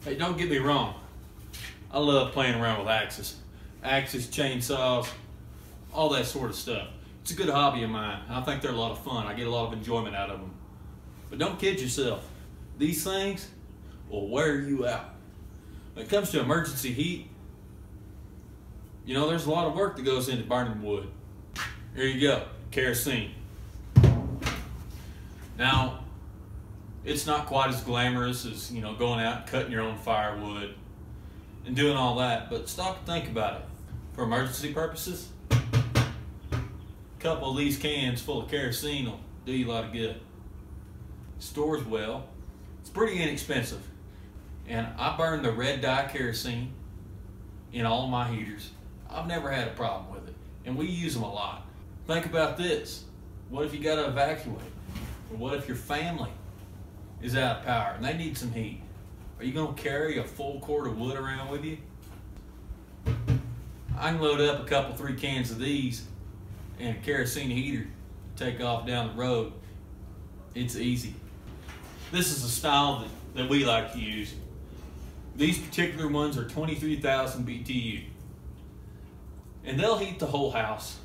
Hey, don't get me wrong. I love playing around with axes. Axes, chainsaws, all that sort of stuff. It's a good hobby of mine. I think they're a lot of fun. I get a lot of enjoyment out of them. But don't kid yourself. These things will wear you out. When it comes to emergency heat, you know, there's a lot of work that goes into burning wood. Here you go, kerosene. Now, it's not quite as glamorous as, you know, going out and cutting your own firewood and doing all that, but stop and think about it. For emergency purposes, a couple of these cans full of kerosene will do you a lot of good. Stores well. It's pretty inexpensive. And I burn the red dye kerosene in all my heaters. I've never had a problem with it. And we use them a lot. Think about this. What if you got to evacuate? Or what if your family is out of power and they need some heat? Are you going to carry a full cord of wood around with you? I can load up a couple, 3 cans of these and a kerosene heater, take off down the road. It's easy. This is a style that we like to use. These particular ones are 23,000 BTU. And they'll heat the whole house.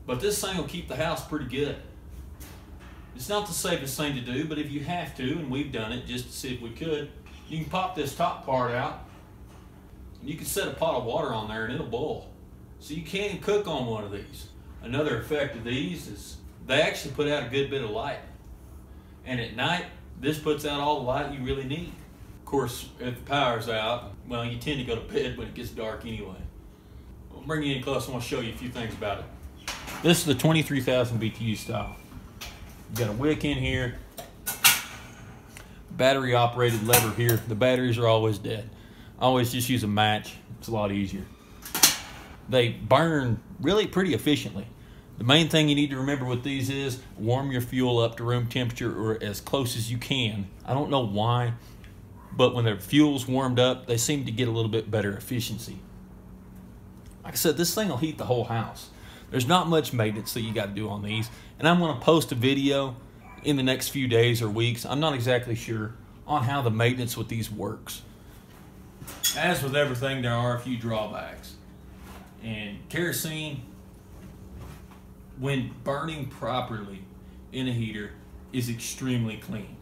But this thing will keep the house pretty good. It's not the safest thing to do, but if you have to, and we've done it just to see if we could, you can pop this top part out, and you can set a pot of water on there and it'll boil. So you can cook on one of these. Another effect of these is they actually put out a good bit of light. And at night, this puts out all the light you really need. Of course, if the power's out, well, you tend to go to bed when it gets dark anyway. I'll bring you in close and I'll show you a few things about it. This is the 23,000 BTU style. You've got a wick in here, battery operated lever here. The batteries are always dead. I always just use a match. It's a lot easier. They burn really pretty efficiently. The main thing you need to remember with these is warm your fuel up to room temperature or as close as you can. I don't know why, but when the fuel's warmed up, they seem to get a little bit better efficiency. Like I said, this thing will heat the whole house. There's not much maintenance that you got to do on these, and I'm going to post a video in the next few days or weeks. I'm not exactly sure on how the maintenance with these works. As with everything, there are a few drawbacks. And kerosene, when burning properly in a heater, is extremely clean.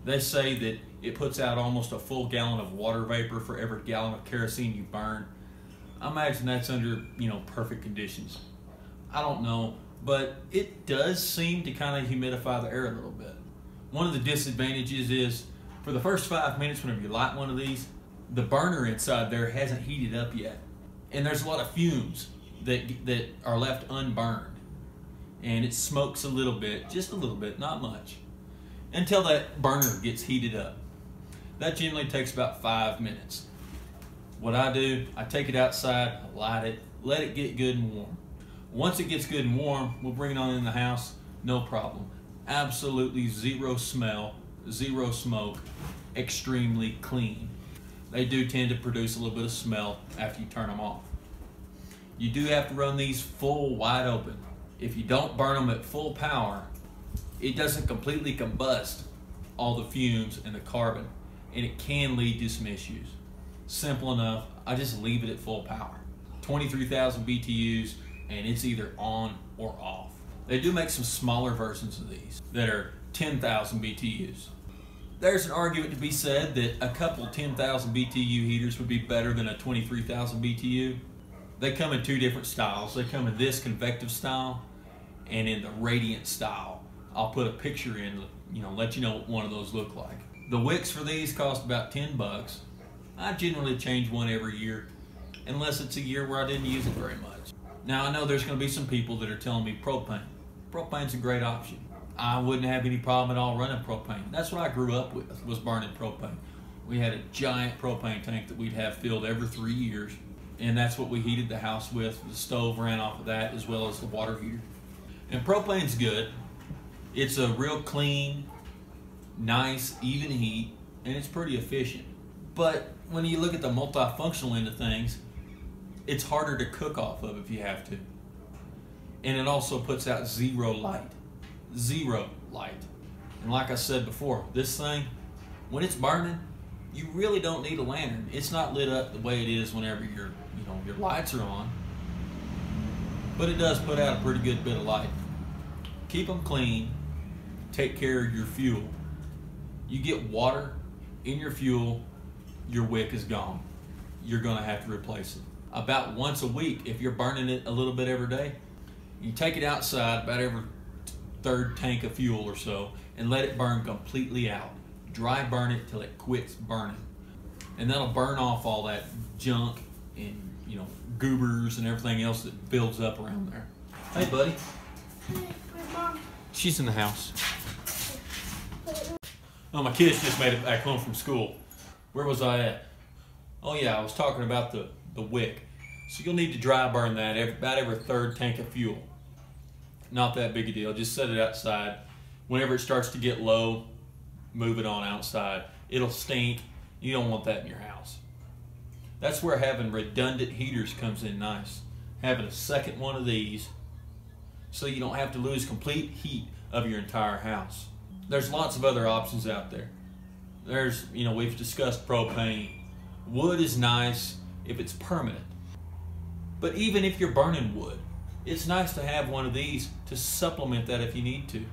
They say that it puts out almost a full gallon of water vapor for every gallon of kerosene you burn. I imagine that's under, you know, perfect conditions. I don't know, but it does seem to kind of humidify the air a little bit. One of the disadvantages is for the first 5 minutes whenever you light one of these, the burner inside there hasn't heated up yet. And there's a lot of fumes that are left unburned. And it smokes a little bit, just a little bit, not much, until that burner gets heated up. That generally takes about 5 minutes. What I do, I take it outside, I light it, let it get good and warm. Once it gets good and warm, we'll bring it on in the house, no problem. Absolutely zero smell, zero smoke, extremely clean. They do tend to produce a little bit of smell after you turn them off. You do have to run these full wide open. If you don't burn them at full power, it doesn't completely combust all the fumes and the carbon, and it can lead to some issues. Simple enough, I just leave it at full power. 23,000 BTUs, and it's either on or off. They do make some smaller versions of these that are 10,000 BTUs. There's an argument to be said that a couple 10,000 BTU heaters would be better than a 23,000 BTU. They come in 2 different styles. They come in this convective style and in the radiant style. I'll put a picture in, let you know what one of those look like. The wicks for these cost about 10 bucks. I generally change one every year, unless it's a year where I didn't use it very much. Now I know there's going to be some people that are telling me propane. Propane's a great option. I wouldn't have any problem at all running propane. That's what I grew up with, was burning propane. We had a giant propane tank that we'd have filled every 3 years, and that's what we heated the house with. The stove ran off of that, as well as the water heater. And propane's good. It's a real clean, nice, even heat, and it's pretty efficient. But when you look at the multifunctional end of things, it's harder to cook off of if you have to. And it also puts out zero light. Zero light. And like I said before, this thing, when it's burning, you really don't need a lantern. It's not lit up the way it is whenever your lights are on, but it does put out a pretty good bit of light. Keep them clean. Take care of your fuel. You get water in your fuel, your wick is gone. You're gonna have to replace it. About once a week, if you're burning it a little bit every day, you take it outside about every third tank of fuel or so and let it burn completely out. Dry burn it till it quits burning. And that'll burn off all that junk and goobers and everything else that builds up around there. Hey buddy. Hey, where's Mom? She's in the house. Oh, my kids just made it back home from school. Where was I at? Oh yeah, I was talking about the wick. So you'll need to dry burn that about every third tank of fuel. Not that big a deal, just set it outside. Whenever it starts to get low, move it on outside. It'll stink, you don't want that in your house. That's where having redundant heaters comes in nice. Having a second one of these so you don't have to lose complete heat of your entire house. There's lots of other options out there. We've discussed propane. Wood is nice if it's permanent. But even if you're burning wood, it's nice to have one of these to supplement that if you need to.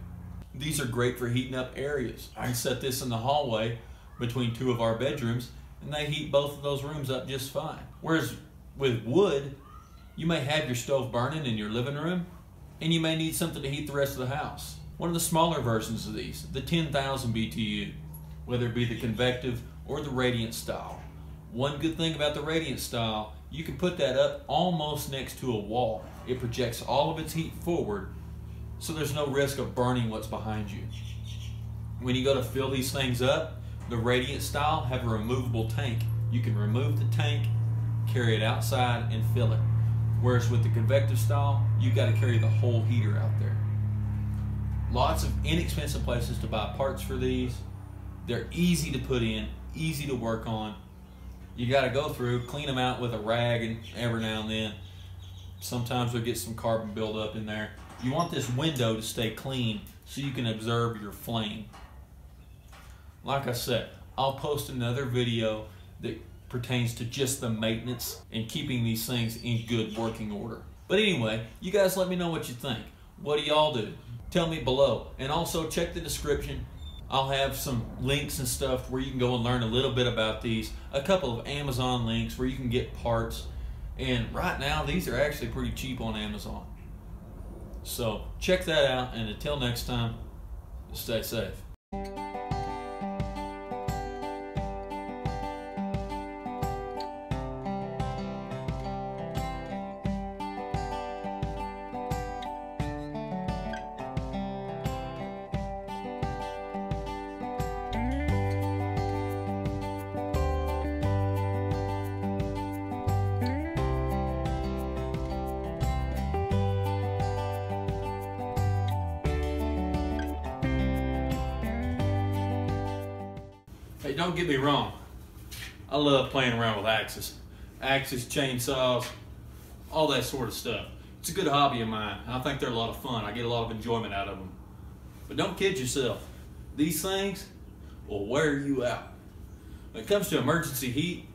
These are great for heating up areas. I can set this in the hallway between two of our bedrooms and they heat both of those rooms up just fine. Whereas with wood, you may have your stove burning in your living room and you may need something to heat the rest of the house. One of the smaller versions of these, the 10,000 BTU, whether it be the convective or the radiant style. One good thing about the radiant style, you can put that up almost next to a wall. It projects all of its heat forward, so there's no risk of burning what's behind you. When you go to fill these things up, the radiant style have a removable tank. You can remove the tank, carry it outside, and fill it. Whereas with the convective style, you've got to carry the whole heater out there. Lots of inexpensive places to buy parts for these. They're easy to put in, easy to work on. You got to go through, clean them out with a rag and every now and then. Sometimes they'll get some carbon buildup in there. You want this window to stay clean so you can observe your flame. Like I said, I'll post another video that pertains to just the maintenance and keeping these things in good working order. But anyway, you guys let me know what you think. What do y'all do? Tell me below. And also check the description. I'll have some links and stuff where you can go and learn a little bit about these. A couple of Amazon links where you can get parts. And right now, these are actually pretty cheap on Amazon. So check that out, and until next time, stay safe. Hey, don't get me wrong. I love playing around with axes. Axes, chainsaws, all that sort of stuff. It's a good hobby of mine. I think they're a lot of fun. I get a lot of enjoyment out of them. But don't kid yourself. These things will wear you out. When it comes to emergency heat,